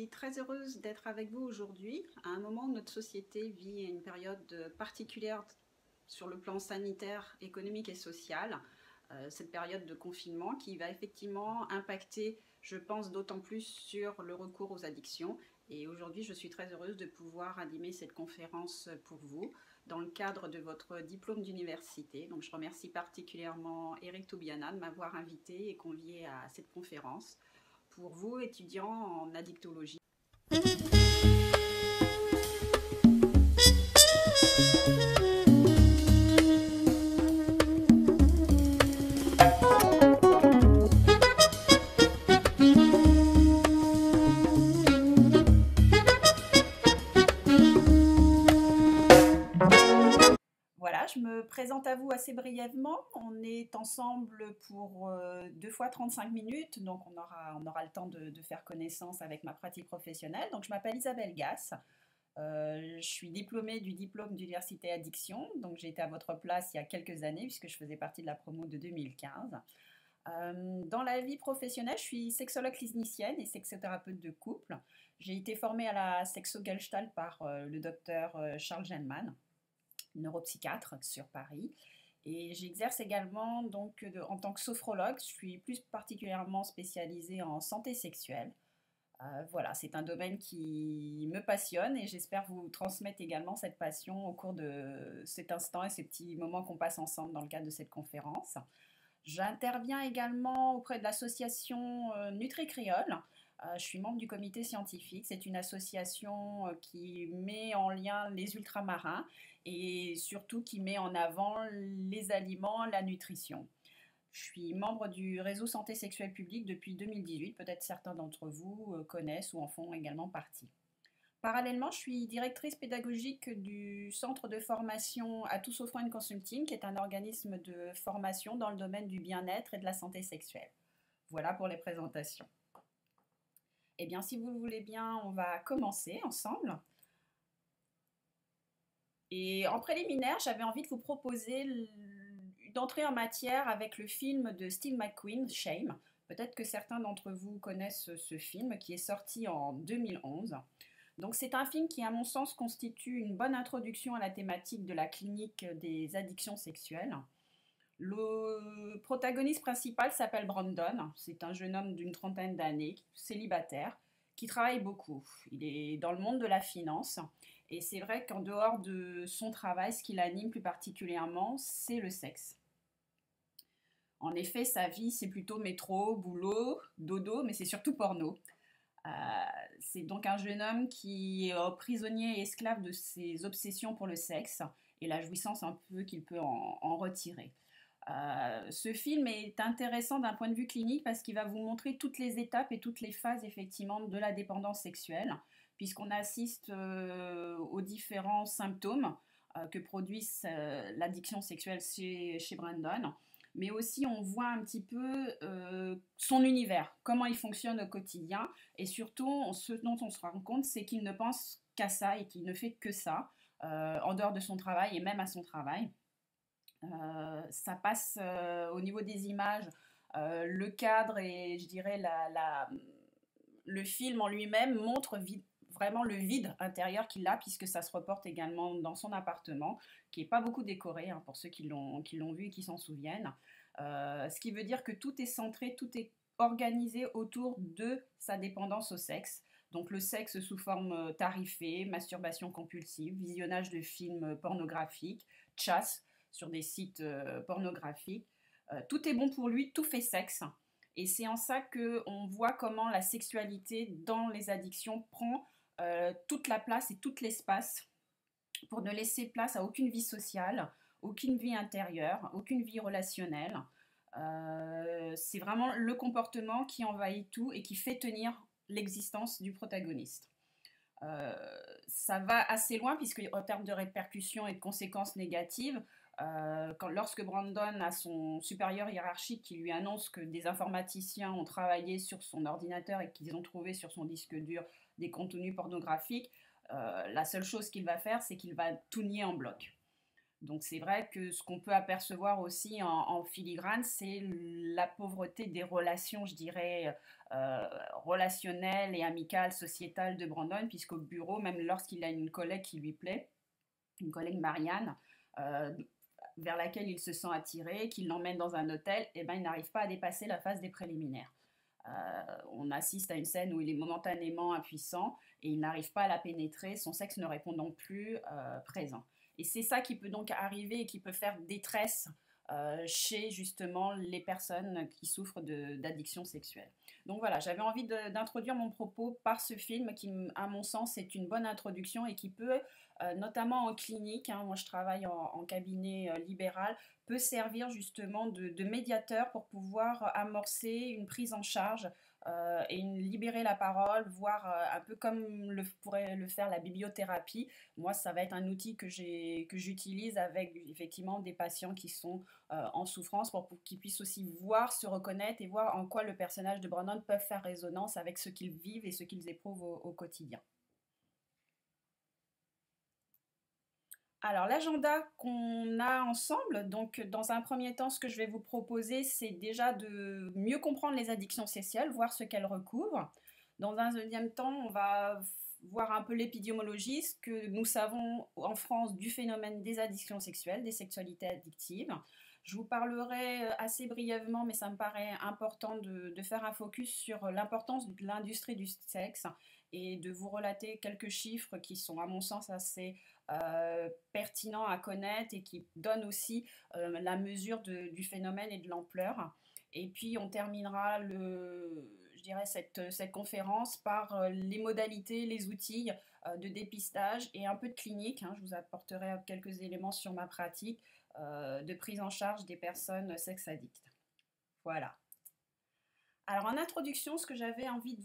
suis très heureuse d'être avec vous aujourd'hui, à un moment où notre société vit une période particulière sur le plan sanitaire, économique et social. Cette période de confinement qui va effectivement impacter, je pense, d'autant plus sur le recours aux addictions. Et aujourd'hui, je suis très heureuse de pouvoir animer cette conférence pour vous dans le cadre de votre diplôme d'université. Donc, je remercie particulièrement Eric Toubiana de m'avoir invité et convié à cette conférence pour vous, étudiants en addictologie. Voilà, je me présente à vous assez brièvement. On est ensemble pour 2 fois 35 minutes, donc on aura le temps de faire connaissance avec ma pratique professionnelle. Donc je m'appelle Isabelle Gass, je suis diplômée du diplôme d'université addiction, donc j'ai été à votre place il y a quelques années puisque je faisais partie de la promo de 2015. Dans la vie professionnelle, je suis sexologue clinicienne et sexothérapeute de couple. J'ai été formée à la Sexo-Gestalt par le docteur Charles Genman, neuropsychiatre sur Paris. Et j'exerce également donc en tant que sophrologue. Je suis plus particulièrement spécialisée en santé sexuelle. Voilà, c'est un domaine qui me passionne et j'espère vous transmettre également cette passion au cours de cet instant et ces petits moments qu'on passe ensemble dans le cadre de cette conférence. J'interviens également auprès de l'association Nutri-Créole. Je suis membre du comité scientifique. C'est une association qui met en lien les ultramarins et surtout qui met en avant les aliments, la nutrition. Je suis membre du réseau santé sexuelle publique depuis 2018. Peut-être certains d'entre vous connaissent ou en font également partie. Parallèlement, je suis directrice pédagogique du centre de formation Atout Sophro & Consulting, qui est un organisme de formation dans le domaine du bien-être et de la santé sexuelle. Voilà pour les présentations. Eh bien, si vous le voulez bien, on va commencer ensemble. Et en préliminaire, j'avais envie de vous proposer d'entrer en matière avec le film de Steve McQueen, Shame. Peut-être que certains d'entre vous connaissent ce film qui est sorti en 2011. Donc c'est un film qui, à mon sens, constitue une bonne introduction à la thématique de la clinique des addictions sexuelles. Le protagoniste principal s'appelle Brandon. C'est un jeune homme d'une trentaine d'années, célibataire, qui travaille beaucoup. Il est dans le monde de la finance. Et c'est vrai qu'en dehors de son travail, ce qui l'anime plus particulièrement, c'est le sexe. En effet, sa vie, c'est plutôt métro, boulot, dodo, mais c'est surtout porno. Euh, c'est donc un jeune homme qui est prisonnier et esclave de ses obsessions pour le sexe et la jouissance un peu qu'il peut en retirer. Ce film est intéressant d'un point de vue clinique parce qu'il va vous montrer toutes les étapes et toutes les phases effectivement de la dépendance sexuelle, puisqu'on assiste aux différents symptômes que produit l'addiction sexuelle chez Brandon, mais aussi on voit un petit peu son univers, comment il fonctionne au quotidien, et surtout ce dont on se rend compte, c'est qu'il ne pense qu'à ça et qu'il ne fait que ça, en dehors de son travail et même à son travail. Ça passe au niveau des images, le cadre et je dirais le film en lui-même montre vraiment le vide intérieur qu'il a, puisque ça se reporte également dans son appartement, qui n'est pas beaucoup décoré, hein, pour ceux qui l'ont vu et qui s'en souviennent. Ce qui veut dire que tout est centré, tout est organisé autour de sa dépendance au sexe. Donc le sexe sous forme tarifée, masturbation compulsive, visionnage de films pornographiques, chasse sur des sites pornographiques. Tout est bon pour lui, tout fait sexe. Et c'est en ça qu'on voit comment la sexualité dans les addictions prend toute la place et tout l'espace pour ne laisser place à aucune vie sociale, aucune vie intérieure, aucune vie relationnelle. C'est vraiment le comportement qui envahit tout et qui fait tenir l'existence du protagoniste. Ça va assez loin puisque en termes de répercussions et de conséquences négatives, lorsque Brandon a son supérieur hiérarchique qui lui annonce que des informaticiens ont travaillé sur son ordinateur et qu'ils ont trouvé sur son disque dur des contenus pornographiques, la seule chose qu'il va faire, c'est qu'il va tout nier en bloc. Donc c'est vrai que ce qu'on peut apercevoir aussi en filigrane, c'est la pauvreté des relations, je dirais, relationnelles et amicales, sociétales de Brandon, puisqu'au bureau, même lorsqu'il a une collègue qui lui plaît, une collègue Marianne, euh, vers laquelle il se sent attiré, qu'il l'emmène dans un hôtel, et ben, il n'arrive pas à dépasser la phase des préliminaires. On assiste à une scène où il est momentanément impuissant et il n'arrive pas à la pénétrer, son sexe ne répondant plus présent. Et c'est ça qui peut donc arriver et qui peut faire détresse chez justement les personnes qui souffrent d'addiction sexuelle. Donc voilà, j'avais envie d'introduire mon propos par ce film qui, à mon sens, est une bonne introduction et qui peut, notamment en clinique, hein, moi je travaille en cabinet libéral, peut servir justement de médiateur pour pouvoir amorcer une prise en charge libérer la parole, voire un peu comme pourrait le faire la bibliothérapie. Moi, ça va être un outil que j'utilise avec effectivement des patients qui sont en souffrance pour qu'ils puissent aussi voir, se reconnaître et voir en quoi le personnage de Brandon peut faire résonance avec ce qu'ils vivent et ce qu'ils éprouvent au quotidien. Alors, l'agenda qu'on a ensemble, donc dans un premier temps, ce que je vais vous proposer, c'est déjà de mieux comprendre les addictions sexuelles, voir ce qu'elles recouvrent. Dans un deuxième temps, on va voir un peu l'épidémiologie, ce que nous savons en France du phénomène des addictions sexuelles, des sexualités addictives. Je vous parlerai assez brièvement, mais ça me paraît important de faire un focus sur l'importance de l'industrie du sexe et de vous relater quelques chiffres qui sont, à mon sens, assez pertinents à connaître et qui donnent aussi la mesure du phénomène et de l'ampleur. Et puis on terminera je dirais cette conférence par les modalités, les outils de dépistage et un peu de clinique. Hein. Je vous apporterai quelques éléments sur ma pratique de prise en charge des personnes sex-addictes. Voilà. Alors en introduction, ce que j'avais envie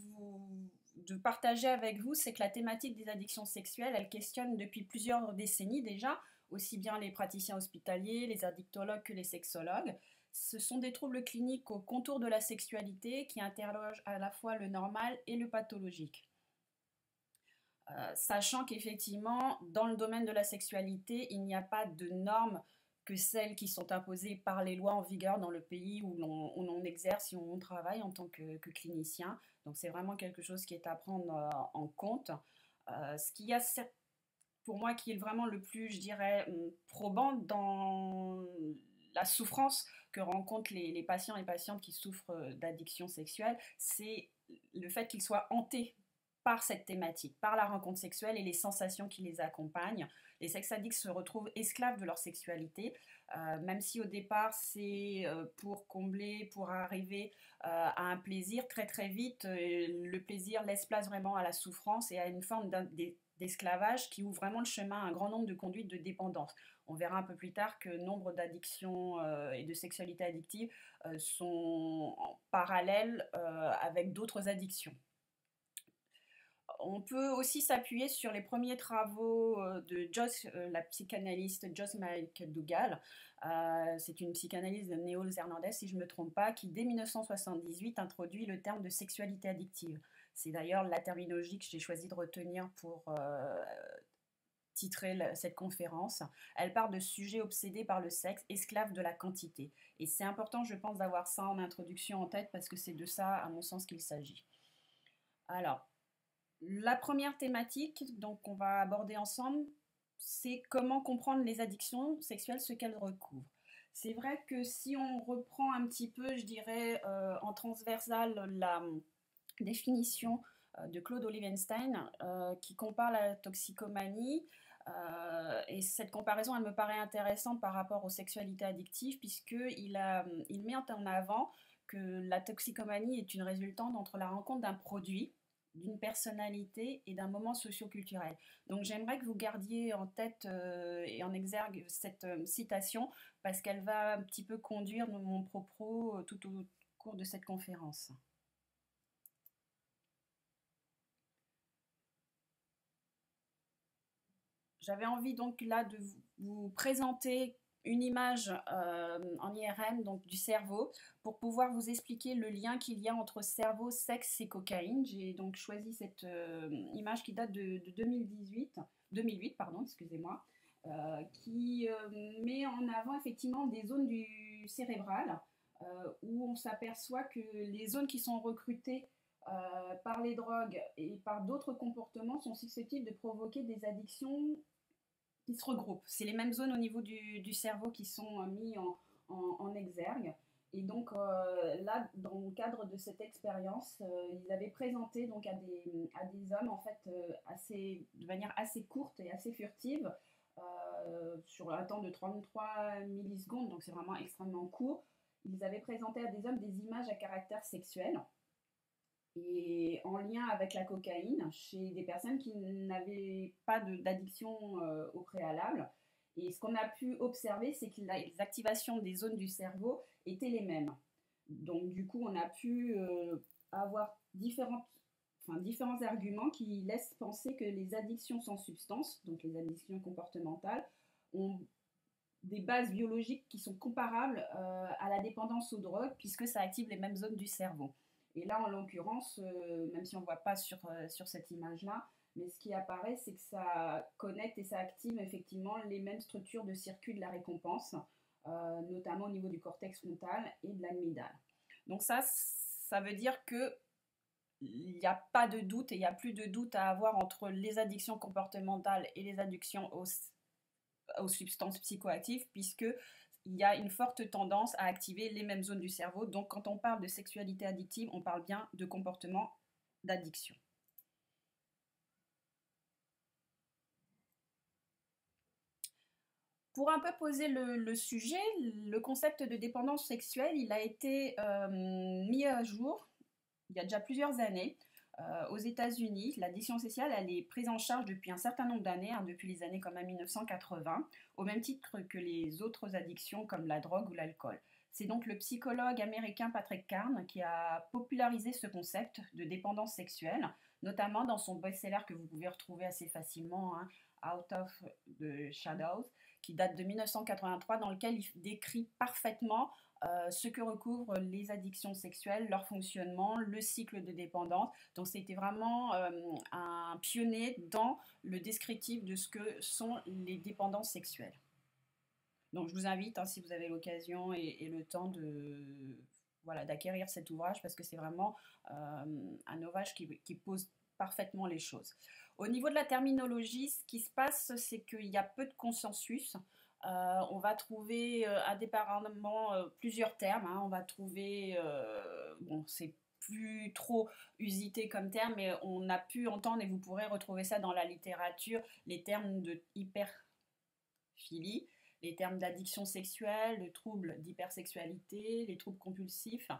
de partager avec vous, c'est que la thématique des addictions sexuelles, elle questionne depuis plusieurs décennies déjà, aussi bien les praticiens hospitaliers, les addictologues que les sexologues. Ce sont des troubles cliniques au contour de la sexualité qui interrogent à la fois le normal et le pathologique. Sachant qu'effectivement, dans le domaine de la sexualité, il n'y a pas de normes que celles qui sont imposées par les lois en vigueur dans le pays où l'on exerce et où on travaille en tant que clinicien. Donc c'est vraiment quelque chose qui est à prendre en compte. Ce qu'il y a pour moi qui est vraiment le plus, je dirais, probant dans la souffrance que rencontrent les patients et patientes qui souffrent d'addiction sexuelle, c'est le fait qu'ils soient hantés par cette thématique, par la rencontre sexuelle et les sensations qui les accompagnent. Les sex-addicts se retrouvent esclaves de leur sexualité, même si au départ c'est pour combler, pour arriver à un plaisir, très très vite, le plaisir laisse place vraiment à la souffrance et à une forme d'esclavage qui ouvre vraiment le chemin à un grand nombre de conduites de dépendance. On verra un peu plus tard que nombre d'addictions et de sexualité addictive sont en parallèle avec d'autres addictions. On peut aussi s'appuyer sur les premiers travaux de la psychanalyste Joyce McDougall. C'est une psychanalyste de Néol Hernandez, si je ne me trompe pas, qui dès 1978 introduit le terme de sexualité addictive. C'est d'ailleurs la terminologie que j'ai choisi de retenir pour titrer cette conférence. Elle parle de sujets obsédés par le sexe, esclaves de la quantité. Et c'est important, je pense, d'avoir ça en introduction en tête parce que c'est de ça, à mon sens, qu'il s'agit. Alors, la première thématique donc, qu'on va aborder ensemble, c'est comment comprendre les addictions sexuelles, ce qu'elles recouvrent. C'est vrai que si on reprend un petit peu, je dirais, en transversal la définition de Claude Olivenstein qui compare la toxicomanie, et cette comparaison, elle me paraît intéressante par rapport aux sexualités addictives, puisqu'il met en avant que la toxicomanie est une résultante entre la rencontre d'un produit, d'une personnalité et d'un moment socio-culturel. Donc j'aimerais que vous gardiez en tête et en exergue cette citation parce qu'elle va un petit peu conduire mon propos tout au cours de cette conférence. J'avais envie donc là de vous présenter une image en IRM donc du cerveau pour pouvoir vous expliquer le lien qu'il y a entre cerveau, sexe et cocaïne. J'ai donc choisi cette image qui date de 2008 pardon, excusez-moi. qui met en avant effectivement des zones du cérébral où on s'aperçoit que les zones qui sont recrutées par les drogues et par d'autres comportements sont susceptibles de provoquer des addictions qui se regroupent. C'est les mêmes zones au niveau du cerveau qui sont mis en exergue. Et donc là, dans le cadre de cette expérience, ils avaient présenté donc à des hommes en fait de manière assez courte et assez furtive, sur un temps de 33 millisecondes, donc c'est vraiment extrêmement court. Ils avaient présenté à des hommes des images à caractère sexuel et en lien avec la cocaïne chez des personnes qui n'avaient pas d'addiction au préalable. Et ce qu'on a pu observer, c'est que les activations des zones du cerveau étaient les mêmes. Donc du coup, on a pu avoir différents arguments qui laissent penser que les addictions sans substance, donc les addictions comportementales, ont des bases biologiques qui sont comparables à la dépendance aux drogues, puisque ça active les mêmes zones du cerveau. Et là, en l'occurrence, même si on ne voit pas sur cette image-là, mais ce qui apparaît, c'est que ça connecte et ça active effectivement les mêmes structures de circuit de la récompense, notamment au niveau du cortex frontal et de l'amygdale. Donc ça veut dire que il n'y a pas de doute et il n'y a plus de doute à avoir entre les addictions comportementales et les addictions aux substances psychoactives, puisqu'il y a une forte tendance à activer les mêmes zones du cerveau. Donc quand on parle de sexualité addictive, on parle bien de comportement d'addiction. Pour un peu poser le sujet, le concept de dépendance sexuelle, il a été mis à jour il y a déjà plusieurs années. Aux États-Unis, l'addiction sexuelle, elle est prise en charge depuis un certain nombre d'années, hein, depuis les années quand même 1980, au même titre que les autres addictions comme la drogue ou l'alcool. C'est donc le psychologue américain Patrick Carnes qui a popularisé ce concept de dépendance sexuelle, notamment dans son best-seller que vous pouvez retrouver assez facilement, hein, Out of the Shadows, qui date de 1983, dans lequel il décrit parfaitement ce que recouvrent les addictions sexuelles, leur fonctionnement, le cycle de dépendance. Donc c'était vraiment un pionnier dans le descriptif de ce que sont les dépendances sexuelles. Donc je vous invite, hein, si vous avez l'occasion et le temps voilà, d'acquérir cet ouvrage, parce que c'est vraiment un ouvrage qui pose parfaitement les choses. Au niveau de la terminologie, ce qui se passe, c'est qu'il y a peu de consensus. On va trouver indépendamment plusieurs termes, hein. On va trouver, bon, c'est plus trop usité comme terme, mais on a pu entendre, et vous pourrez retrouver ça dans la littérature, les termes de hyperphilie, les termes d'addiction sexuelle, de troubles d'hypersexualité, les troubles compulsifs,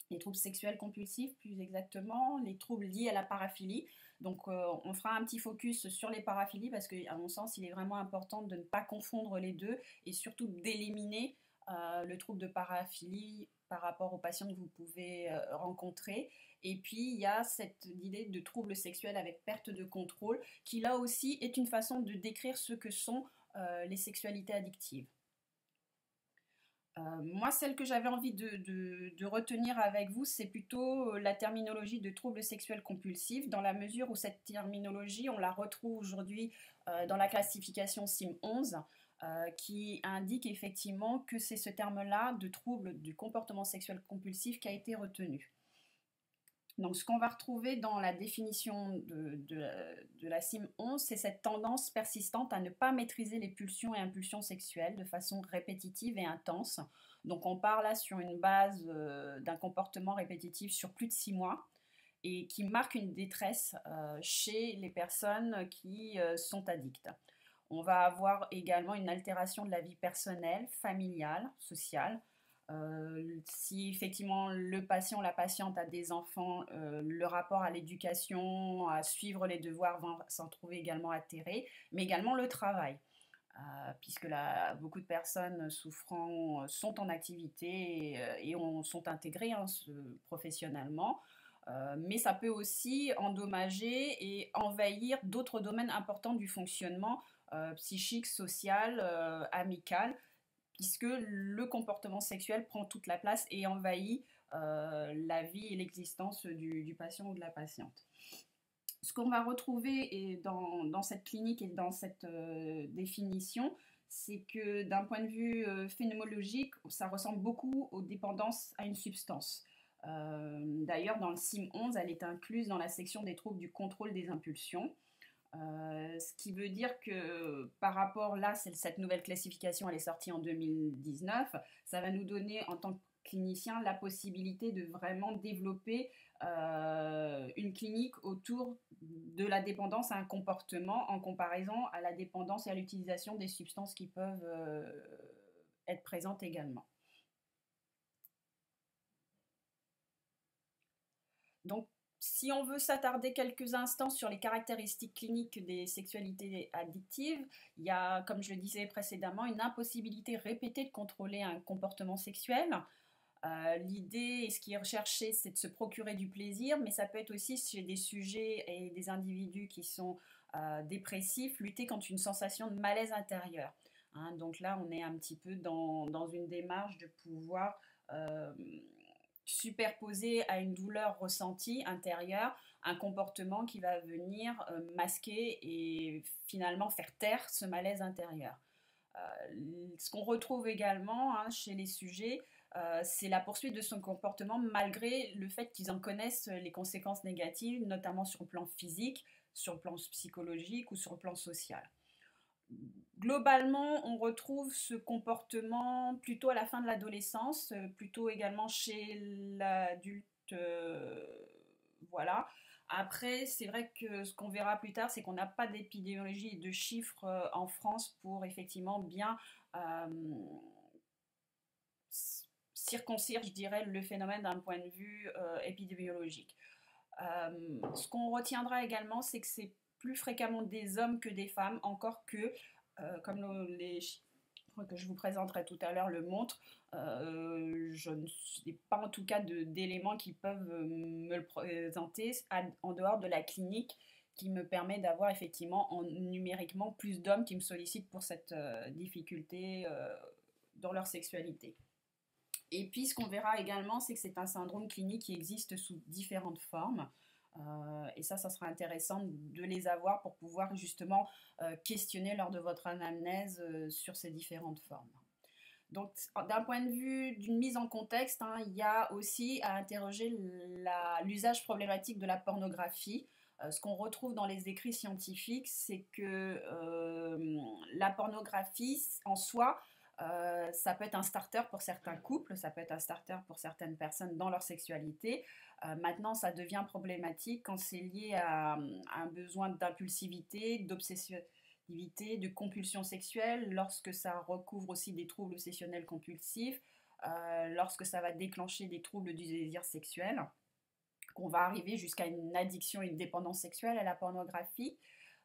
les troubles sexuels compulsifs plus exactement, les troubles liés à la paraphilie. Donc on fera un petit focus sur les paraphilies parce qu'à mon sens il est vraiment important de ne pas confondre les deux et surtout d'éliminer le trouble de paraphilie par rapport aux patients que vous pouvez rencontrer. Et puis il y a cette idée de trouble sexuel avec perte de contrôle qui là aussi est une façon de décrire ce que sont les sexualités addictives. Moi, celle que j'avais envie de retenir avec vous, c'est plutôt la terminologie de troubles sexuels compulsifs, dans la mesure où cette terminologie, on la retrouve aujourd'hui dans la classification CIM-11, qui indique effectivement que c'est ce terme-là de trouble du comportement sexuel compulsif qui a été retenu. Donc, ce qu'on va retrouver dans la définition de la CIM-11, c'est cette tendance persistante à ne pas maîtriser les pulsions et impulsions sexuelles de façon répétitive et intense. Donc, on part là sur une base d'un comportement répétitif sur plus de 6 mois et qui marque une détresse chez les personnes qui sont addictes. On va avoir également une altération de la vie personnelle, familiale, sociale. Si effectivement le patient ou la patiente a des enfants, le rapport à l'éducation, à suivre les devoirs va s'en trouver également altéré, mais également le travail, puisque là, beaucoup de personnes souffrant sont en activité et sont intégrées hein, professionnellement. Mais ça peut aussi endommager et envahir d'autres domaines importants du fonctionnement psychique, social, amical, puisque le comportement sexuel prend toute la place et envahit la vie et l'existence du patient ou de la patiente. Ce qu'on va retrouver dans cette clinique et dans cette définition, c'est que d'un point de vue phénoménologique, ça ressemble beaucoup aux dépendances à une substance. D'ailleurs, dans le CIM-11, elle est incluse dans la section des troubles du contrôle des impulsions. Ce qui veut dire que par rapport là, cette nouvelle classification, elle est sortie en 2019, ça va nous donner en tant que clinicien la possibilité de vraiment développer une clinique autour de la dépendance à un comportement en comparaison à la dépendance et à l'utilisation des substances qui peuvent être présentes également. Donc, si on veut s'attarder quelques instants sur les caractéristiques cliniques des sexualités addictives, il y a, comme je le disais précédemment, une impossibilité répétée de contrôler un comportement sexuel. L'idée et ce qui est recherché, c'est de se procurer du plaisir, mais ça peut être aussi chez des sujets et des individus qui sont dépressifs, lutter contre une sensation de malaise intérieur. Hein, donc là, on est un petit peu dans une démarche de pouvoir euh, superposer à une douleur ressentie intérieure un comportement qui va venir masquer et finalement faire taire ce malaise intérieur. Ce qu'on retrouve également hein, chez les sujets, c'est la poursuite de son comportement malgré le fait qu'ils en connaissent les conséquences négatives, notamment sur le plan physique, sur le plan psychologique ou sur le plan social. Globalement, on retrouve ce comportement plutôt à la fin de l'adolescence, plutôt également chez l'adulte. Voilà. Après, c'est vrai que ce qu'on verra plus tard, c'est qu'on n'a pas d'épidémiologie et de chiffres en France pour effectivement bien euh, circoncire, je dirais, le phénomène d'un point de vue épidémiologique. Ce qu'on retiendra également, c'est que c'est plus fréquemment des hommes que des femmes, encore que, comme les chiffres que je vous présenterai tout à l'heure le montrent, je n'ai pas en tout cas d'éléments qui peuvent me le présenter en dehors de la clinique qui me permet d'avoir effectivement numériquement plus d'hommes qui me sollicitent pour cette difficulté dans leur sexualité. Et puis, ce qu'on verra également, c'est que c'est un syndrome clinique qui existe sous différentes formes. Et ça sera intéressant de les avoir pour pouvoir justement questionner lors de votre anamnèse sur ces différentes formes. Donc, d'un point de vue d'une mise en contexte, hein, il y a aussi à interroger l'usage problématique de la pornographie. Ce qu'on retrouve dans les écrits scientifiques, c'est que la pornographie en soi, ça peut être un starter pour certains couples, ça peut être un starter pour certaines personnes dans leur sexualité. Maintenant, ça devient problématique quand c'est lié à un besoin d'impulsivité, d'obsessivité, de compulsion sexuelle, lorsque ça recouvre aussi des troubles obsessionnels compulsifs, lorsque ça va déclencher des troubles du désir sexuel, qu'on va arriver jusqu'à une addiction et une dépendance sexuelle à la pornographie.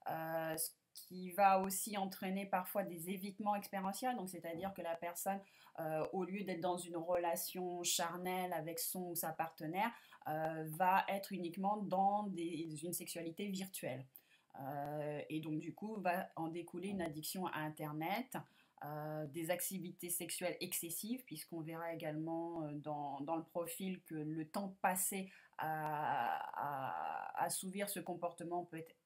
Ce qui va aussi entraîner parfois des évitements expérientiels, donc c'est-à-dire que la personne, au lieu d'être dans une relation charnelle avec son ou sa partenaire, va être uniquement dans une sexualité virtuelle. Et donc du coup, va en découler une addiction à Internet, des activités sexuelles excessives, puisqu'on verra également dans le profil que le temps passé à assouvir ce comportement peut être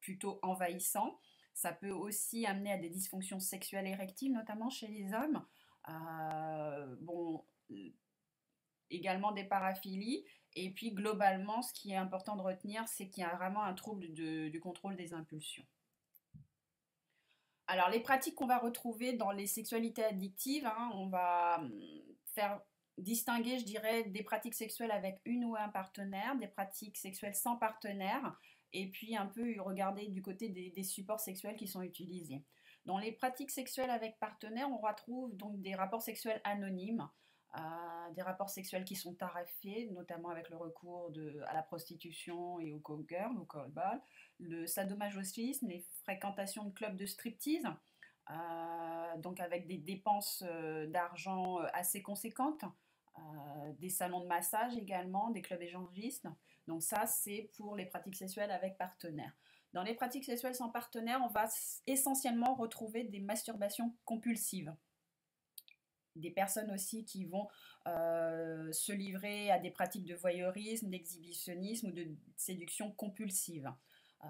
plutôt envahissant. Ça peut aussi amener à des dysfonctions sexuelles érectiles, notamment chez les hommes. Bon, également des paraphilies. Et puis globalement, ce qui est important de retenir, c'est qu'il y a vraiment un trouble du contrôle des impulsions. Alors les pratiques qu'on va retrouver dans les sexualités addictives, hein, on va faire distinguer, je dirais, des pratiques sexuelles avec une ou un partenaire, des pratiques sexuelles sans partenaire, et puis un peu regarder du côté des supports sexuels qui sont utilisés. Dans les pratiques sexuelles avec partenaire, on retrouve donc des rapports sexuels anonymes, des rapports sexuels qui sont tarifés, notamment avec le recours à la prostitution et au call-girl, au call-ball, le sadomasochisme, les fréquentations de clubs de striptease, donc avec des dépenses d'argent assez conséquentes, des salons de massage également, des clubs échangistes. Donc ça, c'est pour les pratiques sexuelles avec partenaire. Dans les pratiques sexuelles sans partenaire, on va essentiellement retrouver des masturbations compulsives. Des personnes aussi qui vont se livrer à des pratiques de voyeurisme, d'exhibitionnisme ou de séduction compulsive. Euh,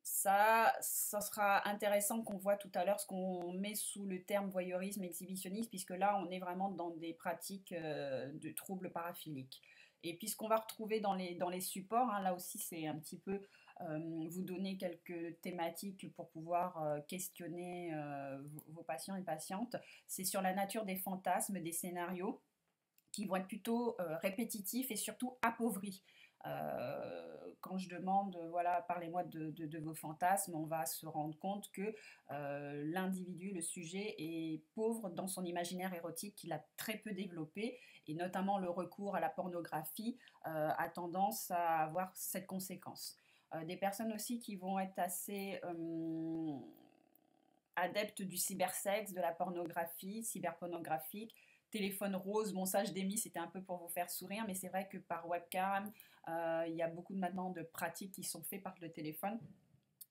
ça sera intéressant qu'on voit tout à l'heure ce qu'on met sous le terme voyeurisme exhibitionniste, puisque là, on est vraiment dans des pratiques de troubles paraphiliques. Et puis, ce qu'on va retrouver dans les supports, hein, là aussi, c'est un petit peu vous donner quelques thématiques pour pouvoir questionner vos patients et patientes. C'est sur la nature des fantasmes, des scénarios qui vont être plutôt répétitifs et surtout appauvris. Quand je demande, voilà, parlez-moi de vos fantasmes, on va se rendre compte que l'individu, le sujet, est pauvre dans son imaginaire érotique qu'il a très peu développé, et notamment le recours à la pornographie a tendance à avoir cette conséquence. Des personnes aussi qui vont être assez adeptes du cybersexe, de la pornographie, cyberpornographique, téléphone rose, bon ça je l'ai mis, c'était un peu pour vous faire sourire, mais c'est vrai que par webcam, il y a beaucoup maintenant de pratiques qui sont faites par le téléphone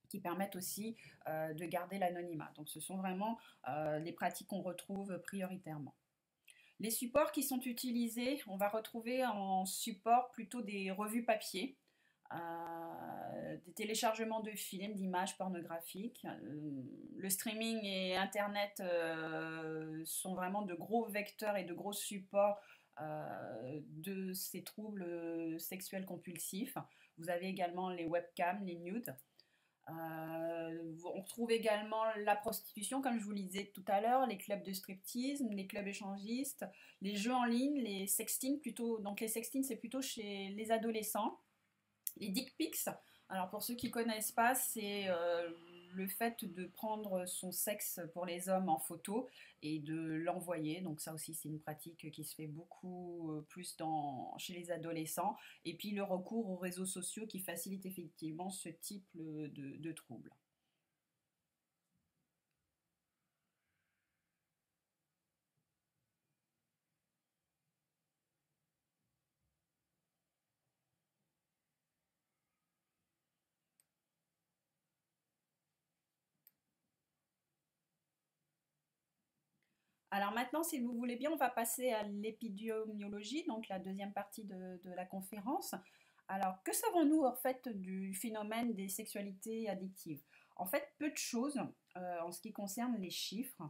qui permettent aussi de garder l'anonymat. Donc ce sont vraiment les pratiques qu'on retrouve prioritairement. Les supports qui sont utilisés, on va retrouver en support plutôt des revues papier, des téléchargements de films, d'images pornographiques. Le streaming et Internet sont vraiment de gros vecteurs et de gros supports de ces troubles sexuels compulsifs. Vous avez également les webcams, les nudes. On retrouve également la prostitution, comme je vous le disais tout à l'heure, les clubs de striptease, les clubs échangistes, les jeux en ligne, les sexting plutôt. Donc les sexting, c'est plutôt chez les adolescents. Les dick pics, alors pour ceux qui ne connaissent pas, c'est le fait de prendre son sexe pour les hommes en photo et de l'envoyer. Donc ça aussi, c'est une pratique qui se fait beaucoup plus chez les adolescents. Et puis le recours aux réseaux sociaux qui facilite effectivement ce type de troubles. Alors maintenant, si vous voulez bien, on va passer à l'épidémiologie, donc la deuxième partie de la conférence. Alors, que savons-nous en fait du phénomène des sexualités addictives? En fait, peu de choses en ce qui concerne les chiffres.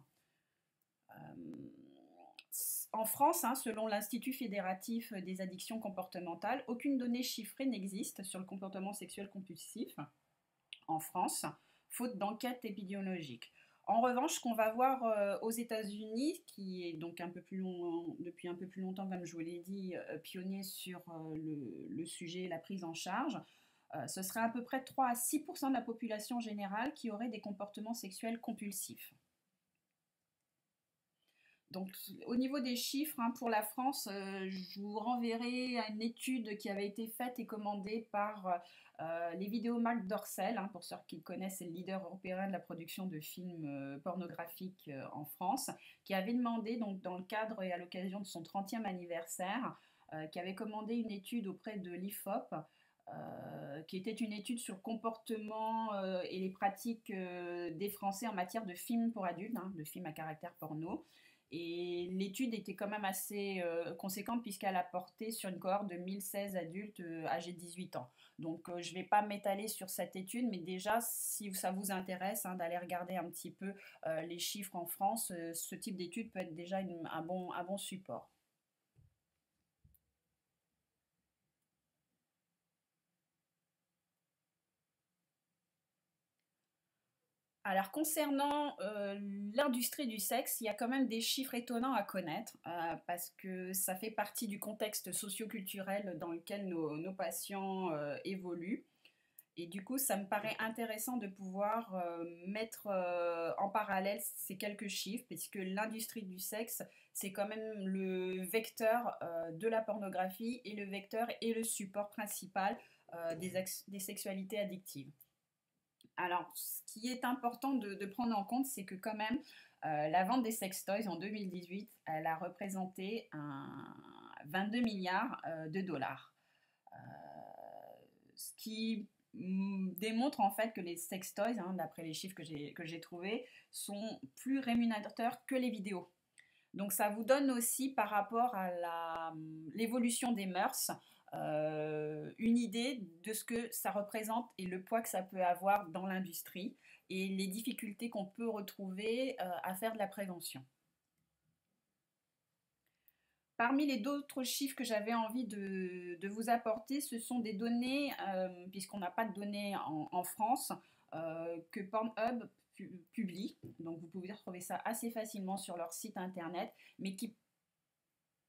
En France, hein, selon l'Institut fédératif des addictions comportementales, aucune donnée chiffrée n'existe sur le comportement sexuel compulsif en France, faute d'enquête épidémiologique. En revanche, ce qu'on va voir aux États-Unis, qui est donc depuis un peu plus longtemps, comme je vous l'ai dit, pionnier sur le sujet, la prise en charge, ce serait à peu près 3 à 6% de la population générale qui aurait des comportements sexuels compulsifs. Donc, au niveau des chiffres, hein, pour la France, je vous renverrai à une étude qui avait été faite et commandée par les Vidéomarques d'Orcel. Hein, pour ceux qui le connaissent, c'est le leader européen de la production de films pornographiques en France, qui avait demandé, donc, dans le cadre et à l'occasion de son 30e anniversaire, qui avait commandé une étude auprès de l'IFOP, qui était une étude sur le comportement et les pratiques des Français en matière de films pour adultes, hein, de films à caractère porno. Et l'étude était quand même assez conséquente puisqu'elle a porté sur une cohorte de 1016 adultes âgés de 18 ans. Donc je ne vais pas m'étaler sur cette étude, mais déjà si ça vous intéresse hein, d'aller regarder un petit peu les chiffres en France, ce type d'étude peut être déjà un bon support. Alors concernant l'industrie du sexe, il y a quand même des chiffres étonnants à connaître parce que ça fait partie du contexte socio-culturel dans lequel nos patients évoluent. Et du coup, ça me paraît intéressant de pouvoir mettre en parallèle ces quelques chiffres, puisque l'industrie du sexe, c'est quand même le vecteur de la pornographie et le vecteur et le support principal des sexualités addictives. Alors, ce qui est important de prendre en compte, c'est que quand même, la vente des sextoys en 2018, elle a représenté 22 milliards de dollars. Euh, Ce qui démontre en fait que les sextoys, hein, d'après les chiffres que j'ai trouvés, sont plus rémunérateurs que les vidéos. Donc ça vous donne aussi par rapport à l'évolution des mœurs une idée de ce que ça représente et le poids que ça peut avoir dans l'industrie et les difficultés qu'on peut retrouver à faire de la prévention. Parmi les d'autres chiffres que j'avais envie de vous apporter, ce sont des données, puisqu'on n'a pas de données en France, que Pornhub publie. Donc vous pouvez retrouver ça assez facilement sur leur site internet, mais qui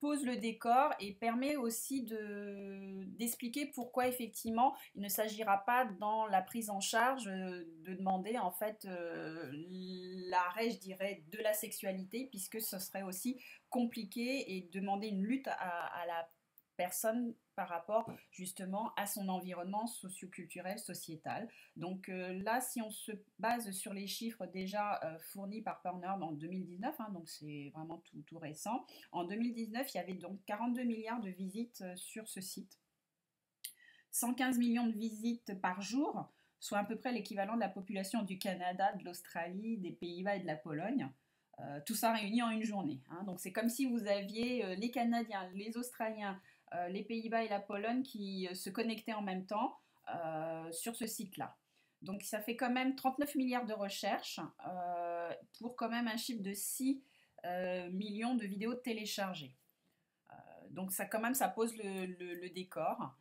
pose le décor et permet aussi d'expliquer pourquoi effectivement il ne s'agira pas dans la prise en charge de demander en fait l'arrêt, je dirais, de la sexualité, puisque ce serait aussi compliqué et demander une lutte à la personne par rapport justement à son environnement socio-culturel, sociétal. Donc là, si on se base sur les chiffres déjà fournis par Pornhub en 2019, hein, donc c'est vraiment tout récent, en 2019, il y avait donc 42 milliards de visites sur ce site, 115 millions de visites par jour, soit à peu près l'équivalent de la population du Canada, de l'Australie, des Pays-Bas et de la Pologne. Tout ça réuni en une journée. Hein. Donc c'est comme si vous aviez les Canadiens, les Australiens, les Pays-Bas et la Pologne qui se connectaient en même temps sur ce site-là. Donc ça fait quand même 39 milliards de recherches pour quand même un chiffre de 6 millions de vidéos téléchargées. Donc ça quand même ça pose le décor.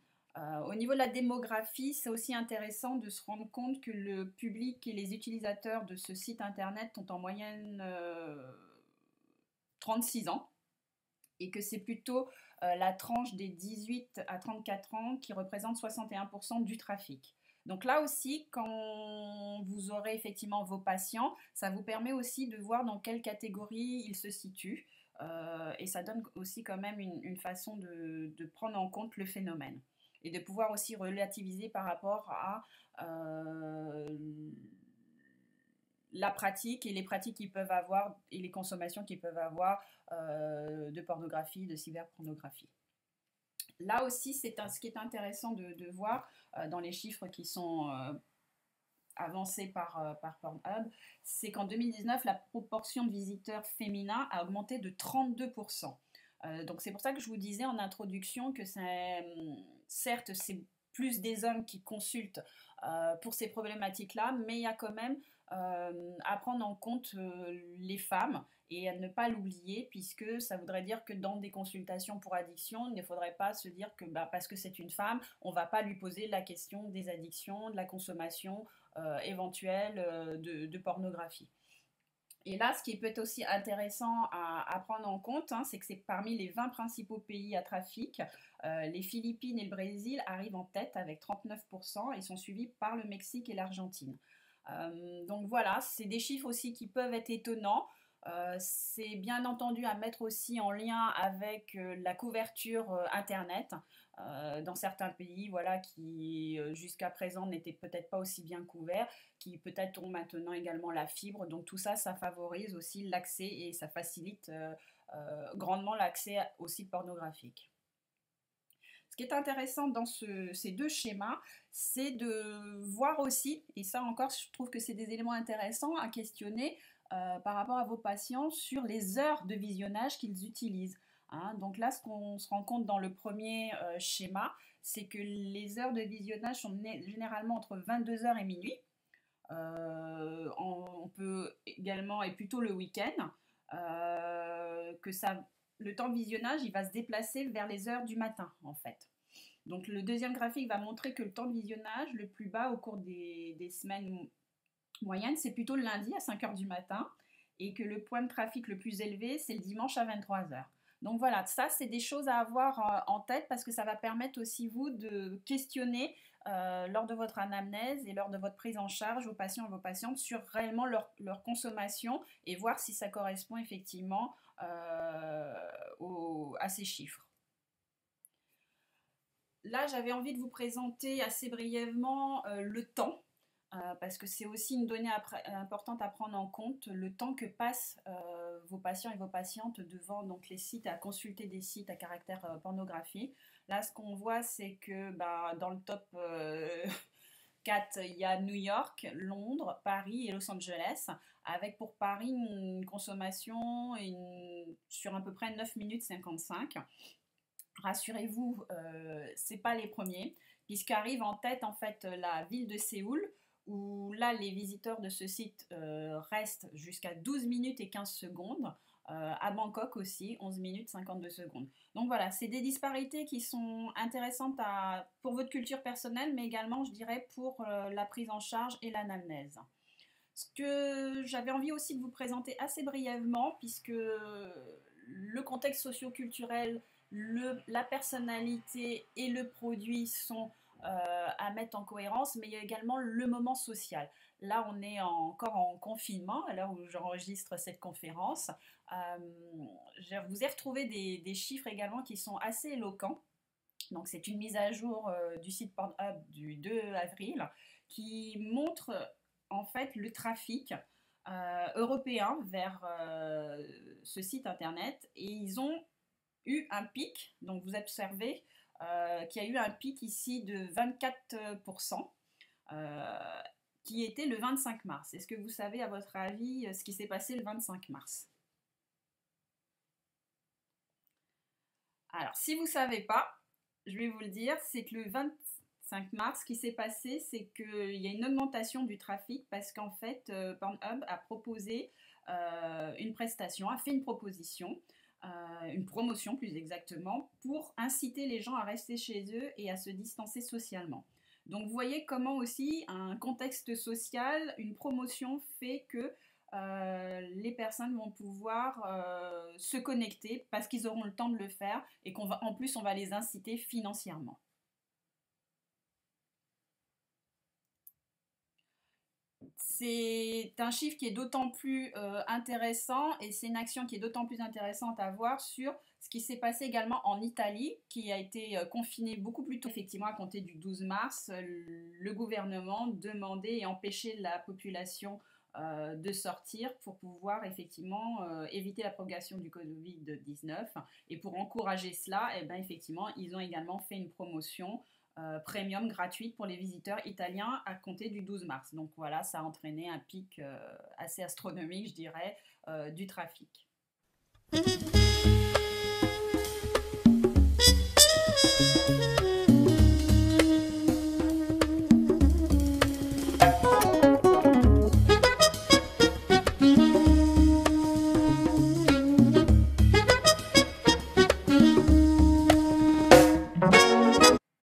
Au niveau de la démographie, c'est aussi intéressant de se rendre compte que le public et les utilisateurs de ce site internet ont en moyenne 36 ans et que c'est plutôt la tranche des 18 à 34 ans qui représente 61% du trafic. Donc là aussi, quand vous aurez effectivement vos patients, ça vous permet aussi de voir dans quelle catégorie ils se situent. Et ça donne aussi quand même une façon de prendre en compte le phénomène et de pouvoir aussi relativiser par rapport à la pratique et les pratiques qu'ils peuvent avoir et les consommations qu'ils peuvent avoir de pornographie, de cyberpornographie. Là aussi, ce qui est intéressant de voir dans les chiffres qui sont avancés par Pornhub, c'est qu'en 2019, la proportion de visiteurs féminins a augmenté de 32%. Donc c'est pour ça que je vous disais en introduction que certes, c'est plus des hommes qui consultent pour ces problématiques-là, mais il y a quand même à prendre en compte les femmes et à ne pas l'oublier, puisque ça voudrait dire que dans des consultations pour addiction, il ne faudrait pas se dire que parce que c'est une femme, on ne va pas lui poser la question des addictions, de la consommation éventuelle de pornographie. Et là, ce qui peut être aussi intéressant à prendre en compte, hein, c'est que c'est parmi les 20 principaux pays à trafic, les Philippines et le Brésil arrivent en tête avec 39% et sont suivis par le Mexique et l'Argentine. Donc voilà, c'est des chiffres aussi qui peuvent être étonnants. C'est bien entendu à mettre aussi en lien avec la couverture Internet dans certains pays voilà, qui jusqu'à présent n'étaient peut-être pas aussi bien couverts, qui peut-être ont maintenant également la fibre. Donc tout ça, ça favorise aussi l'accès et ça facilite grandement l'accès aux sites pornographiques. Ce qui est intéressant dans ces deux schémas, c'est de voir aussi, et ça encore, je trouve que c'est des éléments intéressants à questionner par rapport à vos patients sur les heures de visionnage qu'ils utilisent. Hein. Donc là, ce qu'on se rend compte dans le premier schéma, c'est que les heures de visionnage sont généralement entre 22 heures et minuit. On peut également, et plutôt le week-end, que le temps de visionnage, il va se déplacer vers les heures du matin, en fait. Donc le deuxième graphique va montrer que le temps de visionnage le plus bas au cours des semaines moyennes, c'est plutôt le lundi à 5 heures du matin, et que le point de trafic le plus élevé, c'est le dimanche à 23 heures. Donc voilà, ça c'est des choses à avoir en tête parce que ça va permettre aussi vous de questionner lors de votre anamnèse et lors de votre prise en charge vos patients et vos patientes sur réellement leur consommation et voir si ça correspond effectivement à ces chiffres. Là, j'avais envie de vous présenter assez brièvement le temps, parce que c'est aussi une donnée importante à prendre en compte, le temps que passent vos patients et vos patientes devant donc, les sites, à consulter des sites à caractère pornographique. Là, ce qu'on voit, c'est que dans le top 4, il y a New York, Londres, Paris et Los Angeles, avec pour Paris une consommation sur à peu près 9 minutes 55. rassurez-vous, c'est pas les premiers, puisqu'arrive en tête en fait la ville de Séoul, où là les visiteurs de ce site restent jusqu'à 12 minutes et 15 secondes. À Bangkok aussi, 11 minutes 52 secondes. Donc voilà, c'est des disparités qui sont intéressantes pour votre culture personnelle, mais également, je dirais, pour la prise en charge et l'anamnèse. Ce que j'avais envie aussi de vous présenter assez brièvement, puisque le contexte socio-culturel, la personnalité et le produit sont à mettre en cohérence, mais il y a également le moment social. Là, on est encore en confinement, à l'heure où j'enregistre cette conférence. Euh, je vous ai retrouvé des chiffres également qui sont assez éloquents. Donc, c'est une mise à jour du site Pornhub du 2 avril qui montre en fait le trafic européen vers ce site internet, et ils ont eu un pic, donc vous observez qu'il y a eu un pic ici de 24%, qui était le 25 mars. Est-ce que vous savez à votre avis ce qui s'est passé le 25 mars? Alors si vous ne savez pas, je vais vous le dire, c'est que le 25 mars, ce qui s'est passé, c'est qu'il y a une augmentation du trafic parce qu'en fait, Pornhub a proposé une prestation, a fait une proposition, une promotion plus exactement, pour inciter les gens à rester chez eux et à se distancer socialement. Donc vous voyez comment aussi un contexte social, une promotion fait que les personnes vont pouvoir se connecter parce qu'ils auront le temps de le faire et qu'en plus on va les inciter financièrement. C'est un chiffre qui est d'autant plus intéressant, et c'est une action qui est d'autant plus intéressante à voir sur ce qui s'est passé également en Italie, qui a été confinée beaucoup plus tôt, effectivement à compter du 12 mars. Le gouvernement demandait et empêchait la population de sortir pour pouvoir effectivement éviter la propagation du Covid-19. Et pour encourager cela, eh ben, effectivement, ils ont également fait une promotion premium gratuite pour les visiteurs italiens à compter du 12 mars. Donc voilà, ça a entraîné un pic assez astronomique, je dirais, du trafic.